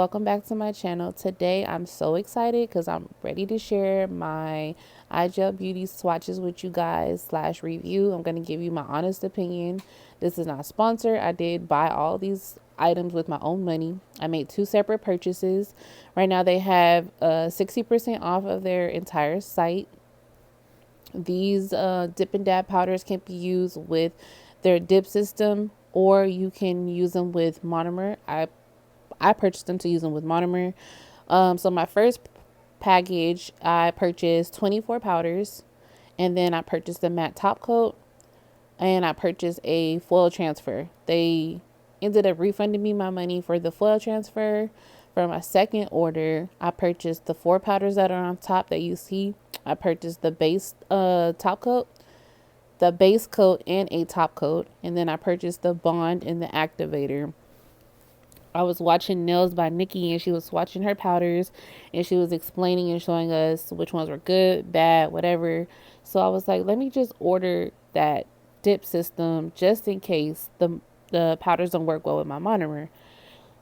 welcome back to my channel. Today I'm so excited because I'm ready to share my iGel beauty swatches with you guys slash review. I'm going to give you my honest opinion. This is not sponsored. I did buy all these items with my own money. I made two separate purchases. Right now they have 60% off of their entire site. These dip and dab powders can be used with their dip system, or you can use them with monomer. I purchased them to use them with monomer. So my first package, I purchased 24 powders, and then I purchased a matte top coat, and I purchased a foil transfer. They ended up refunding me my money for the foil transfer. For my second order, I purchased the 4 powders that are on top that you see. I purchased the base top coat, the base coat, and a top coat, and then I purchased the bond and the activator. I was watching Nails by Nikki, and she was swatching her powders, and she was explaining and showing us which ones were good, bad, whatever. So I was like, let me just order that dip system just in case the powders don't work well with my monomer.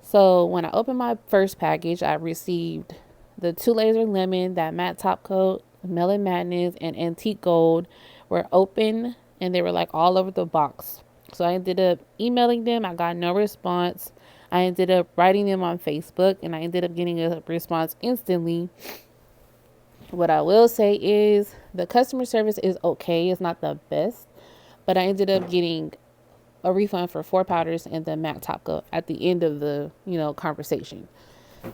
So when I opened my first package, I received the 2 Laser Lemon, that matte top coat, Melon Madness, and Antique Gold were open, and they were like all over the box. So I ended up emailing them. I got no response. I ended up writing them on Facebook, and I ended up getting a response instantly. What I will say is the customer service is okay. It's not the best, but I ended up getting a refund for 4 powders and the matte top coat at the end of the, conversation.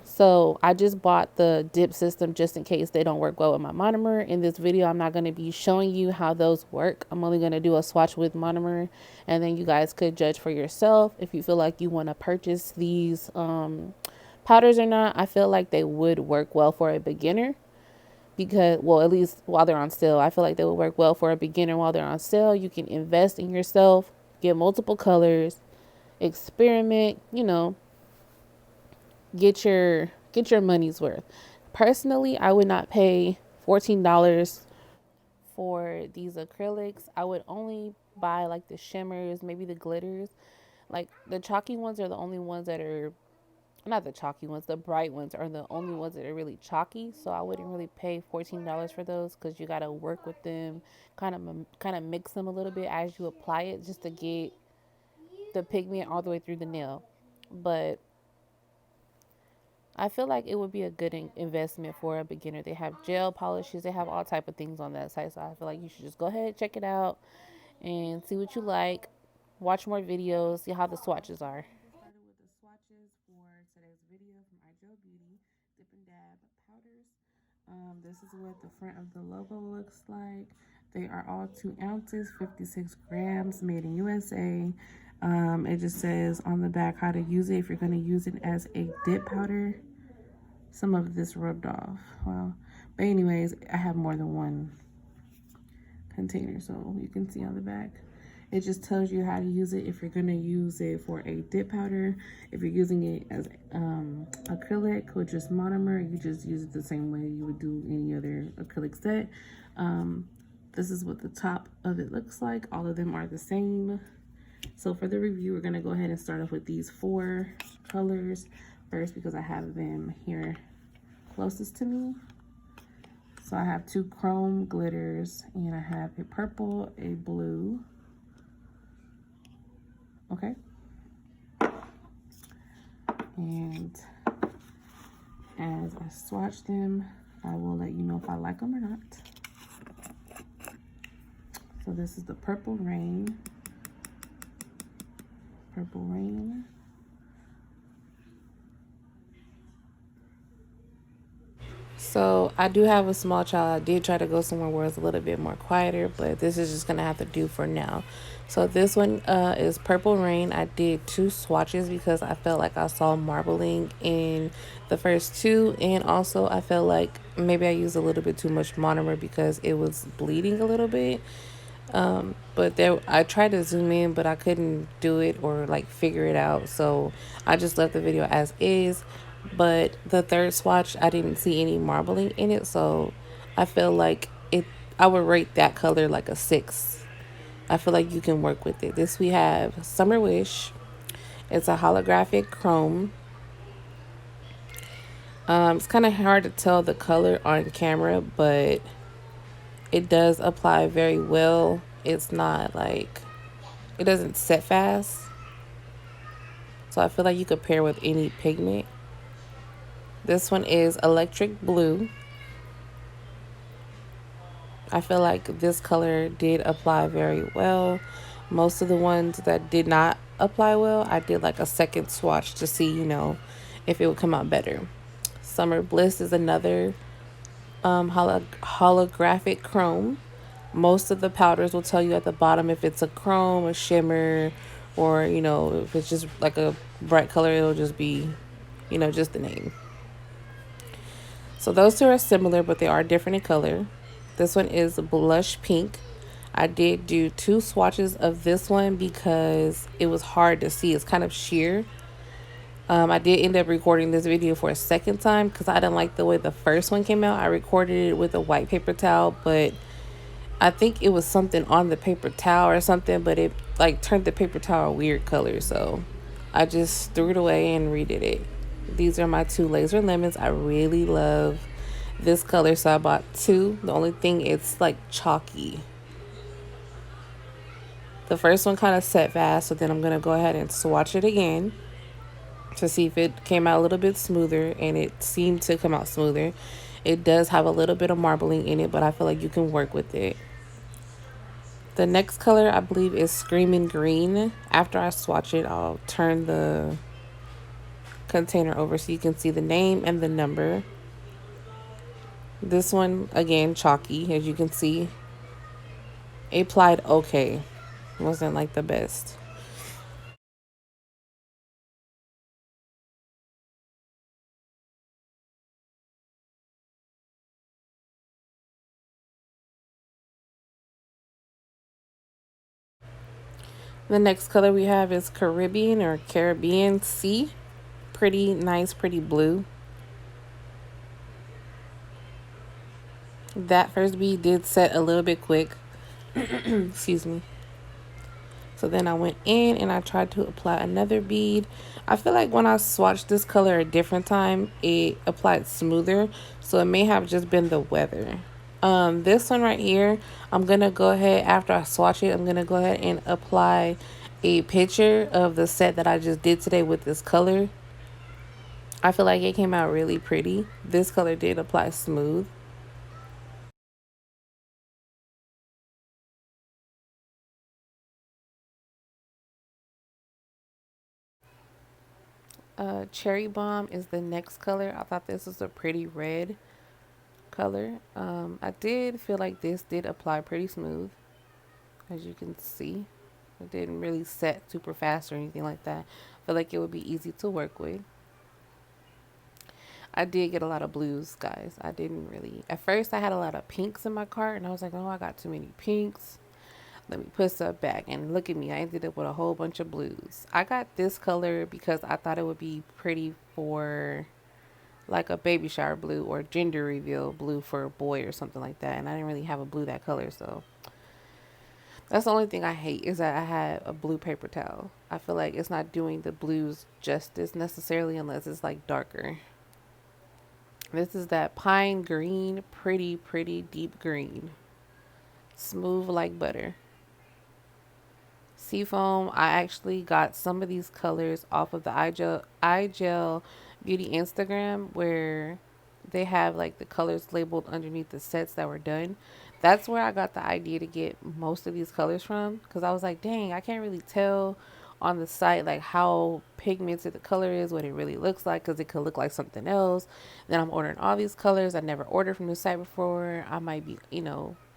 So I just bought the dip system just in case they don't work well with my monomer. In this video, I'm not going to be showing you how those work. I'm only going to do a swatch with monomer, and then you guys could judge for yourself if you feel like you want to purchase these powders or not. I feel like they would work well for a beginner because, well, at least while they're on sale, I feel like they would work well for a beginner while they're on sale. You can invest in yourself, get multiple colors, experiment, get your money's worth. Personally, I would not pay $14 for these acrylics. I would only buy like the shimmers, maybe the glitters. Like the chalky ones are the only ones that are not the chalky ones, the bright ones are the only ones that are really chalky. So I wouldn't really pay $14 for those because you got to work with them, kind of mix them a little bit as you apply it just to get the pigment all the way through the nail. But I feel like it would be a good investment for a beginner. They have gel polishes. They have all type of things on that site. So I feel like you should just go ahead, check it out, and see what you like. Watch more videos. See how the swatches are. Started with the swatches for today's video from iGel Beauty Dip and Dab powders. This is what the front of the logo looks like. They are all 2 ounces, 56 grams, made in USA. It just says on the back how to use it if you're going to use it as a dip powder. Some of this rubbed off. Well, but anyways, I have more than one container, so you can see on the back. It just tells you how to use it if you're going to use it for a dip powder. If you're using it as acrylic or just monomer, you just use it the same way you would do any other acrylic set. This is what the top of it looks like. All of them are the same. So for the review, we're going to go ahead and start off with these 4 colors first because I have them here closest to me. So I have 2 chrome glitters, and I have a purple, a blue. Okay. And as I swatch them, I will let you know if I like them or not. So this is the Purple Rain. Purple Rain. So I do have a small child. I did try to go somewhere where it's a little bit more quieter, but this is just gonna have to do for now. So this one is Purple Rain. I did 2 swatches because I felt like I saw marbling in the first 2, and also I felt like maybe I used a little bit too much monomer because it was bleeding a little bit. But there, I tried to zoom in, but I couldn't do it or like figure it out. So I just left the video as is. But the third swatch, I didn't see any marbling in it. So I feel like I would rate that color like a 6. I feel like you can work with it. This we have Summer Wish. It's a holographic chrome. It's kind of hard to tell the color on camera, but it does apply very well. It's not like, it doesn't set fast. So I feel like you could pair with any pigment. This one is electric blue. I feel like this color did apply very well. Most of the ones that did not apply well, I did like a second swatch to see, if it would come out better. Summer Bliss is another holographic chrome. Most of the powders will tell you at the bottom if it's a chrome, a shimmer, or, if it's just like a bright color, it'll just be, just the name. So those two are similar, but they are different in color. This one is blush pink. I did do two swatches of this one because it was hard to see. It's kind of sheer. I did end up recording this video for a second time because I didn't like the way the first one came out. I recorded it with a white paper towel, but I think it was something on the paper towel or something, but it like turned the paper towel a weird color. So I just threw it away and redid it. These are my two laser lemons. I really love this color, so I bought two. The only thing, it's like chalky. The first one kind of set fast, so then I'm going to go ahead and swatch it again to see if it came out a little bit smoother, and it seemed to come out smoother. It does have a little bit of marbling in it, but I feel like you can work with it. The next color, I believe, is Screaming Green. After I swatch it, I'll turn the container over so you can see the name and the number. This one, again, chalky, as you can see. It applied okay. It wasn't like the best. The next color we have is Caribbean Sea. Pretty nice, pretty blue. That first bead did set a little bit quick. Excuse me. So then I went in and I tried to apply another bead. I feel like when I swatched this color a different time, it applied smoother. So it may have just been the weather. This one right here, I'm going to go ahead, after I swatch it, I'm going to go ahead and apply a picture of the set that I just did today with this color. I feel like it came out really pretty. This color did apply smooth. Cherry Bomb is the next color. I thought this was a pretty red color. I did feel like this did apply pretty smooth, as you can see. It didn't really set super fast or anything like that. I feel like it would be easy to work with. I did get a lot of blues, guys. I didn't really, at first I had a lot of pinks in my cart and I was like, oh, I got too many pinks. Let me put stuff back, and look at me. I ended up with a whole bunch of blues. I got this color because I thought it would be pretty for like a baby shower blue or gender reveal blue for a boy or something like that. And I didn't really have a blue that color, so that's the only thing I hate, is that I had a blue paper towel. I feel like it's not doing the blues justice necessarily unless it's like darker. This is that pine green, pretty deep green. Smooth like butter. Seafoam, I actually got some of these colors off of the iGel Beauty Instagram, where they have like the colors labeled underneath the sets that were done. That's where I got the idea to get most of these colors from, because I was like, dang, I can't really tell on the site like how pigmented the color is, what it really looks like, because it could look like something else. Then I'm ordering all these colors I never ordered from the site before. I might be,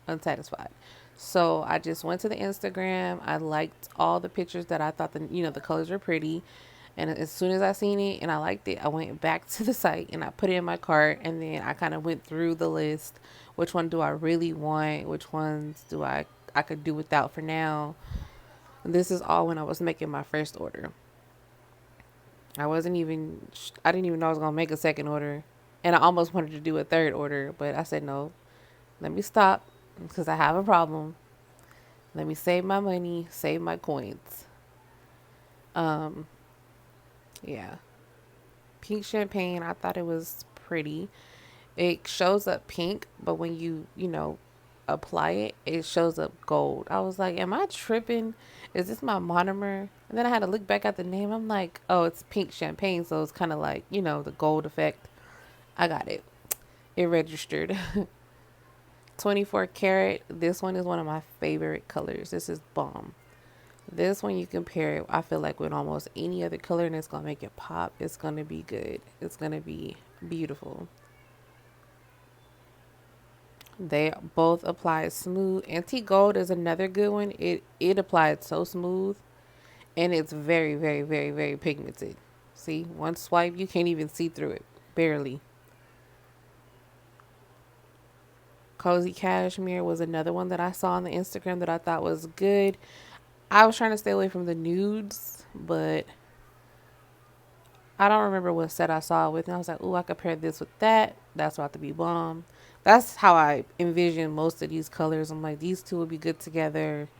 unsatisfied. So I just went to the Instagram. I liked all the pictures that I thought the colors were pretty. And as soon as I seen it and I liked it, I went back to the site and I put it in my cart. And then I kind of went through the list. Which one do I really want? Which ones do I could do without for now? And this is all when I was making my first order. I didn't even know I was going to make a second order. And I almost wanted to do a third order, but I said, no, let me stop because I have a problem. Let me save my money, save my coins. Yeah. Pink champagne, I thought it was pretty. It shows up pink, but when you know, apply it, it shows up gold. I was like, am I tripping? Is this my monomer? And then I had to look back at the name. I'm like, oh, it's pink champagne. So it's kind of like, you know, the gold effect. I got it. It registered. 24 karat. This one is one of my favorite colors. This is bomb. This one you compare it, I feel like, with almost any other color, and it's going to make it pop. It's going to be good. It's going to be beautiful. They both apply smooth. Antique Gold is another good one. It applied so smooth, and it's very, very, very, very pigmented. See, one swipe, you can't even see through it. Barely. Cozy Cashmere was another one that I saw on the Instagram that I thought was good. I was trying to stay away from the nudes, but I don't remember what set I saw it with. And I was like, ooh, I compared this with that. That's about to be bomb. That's how I envision most of these colors. I'm like, these two would be good together.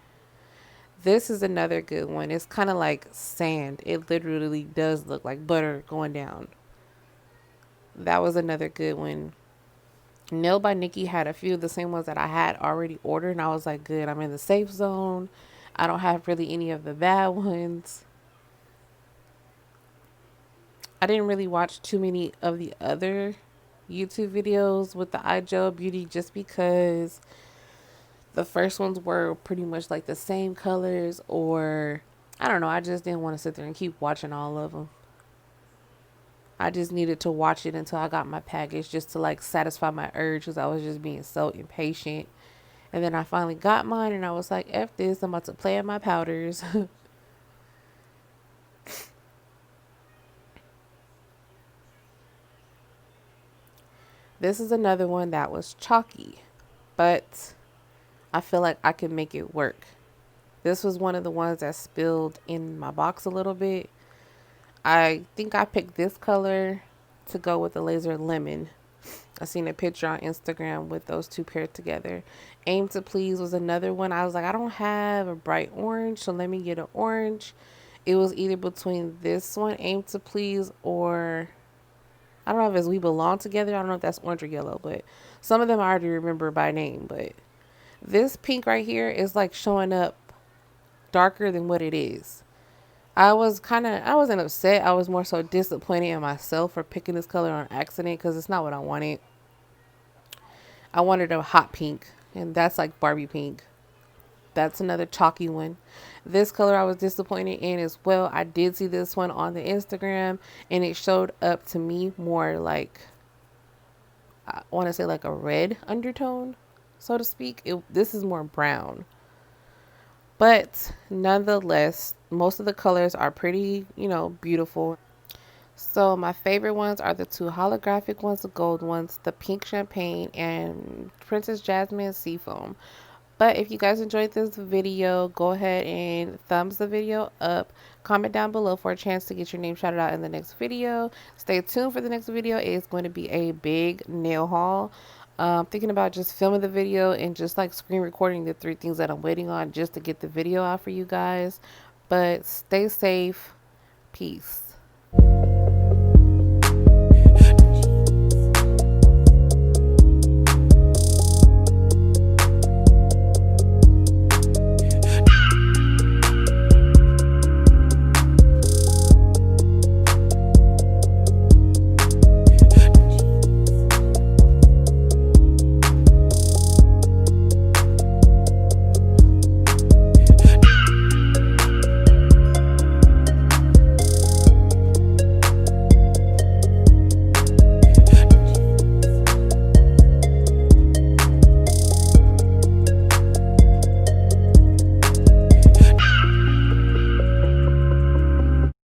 This is another good one. It's kind of like sand. It literally does look like butter going down. That was another good one. Nail by Nikki had a few of the same ones that I had already ordered. And I was like, good, I'm in the safe zone. I don't have really any of the bad ones. I didn't really watch too many of the other YouTube videos with the iGel Beauty just because the first ones were pretty much like the same colors, or I don't know, I just didn't want to sit there and keep watching all of them. I just needed to watch it until I got my package just to like satisfy my urge because I was just being so impatient. And then I finally got mine and I was like, F this, I'm about to play in my powders. This is another one that was chalky, but I feel like I can make it work. This was one of the ones that spilled in my box a little bit. I think I picked this color to go with the laser lemon. I seen a picture on Instagram with those two paired together. Aim to Please was another one. I was like, I don't have a bright orange, so let me get an orange. It was either between this one, Aim to Please, or I don't know if it's We Belong Together. I don't know if that's orange or yellow, but some of them I already remember by name. But this pink right here is like showing up darker than what it is. I wasn't upset. I was more so disappointed in myself for picking this color on accident because it's not what I wanted. I wanted a hot pink, and that's like Barbie pink. That's another chalky one. This color I was disappointed in as well. I did see this one on the Instagram, and it showed up to me more like, I want to say like a red undertone, so to speak. This is more brown. But nonetheless, most of the colors are pretty, you know, beautiful. So my favorite ones are the two holographic ones, the gold ones, the pink champagne, and Princess Jasmine Seafoam. But if you guys enjoyed this video, go ahead and thumbs the video up. Comment down below for a chance to get your name shouted out in the next video. Stay tuned for the next video. It is going to be a big nail haul. Thinking about just filming the video and just like screen recording the 3 things that I'm waiting on just to get the video out for you guys. But stay safe. Peace.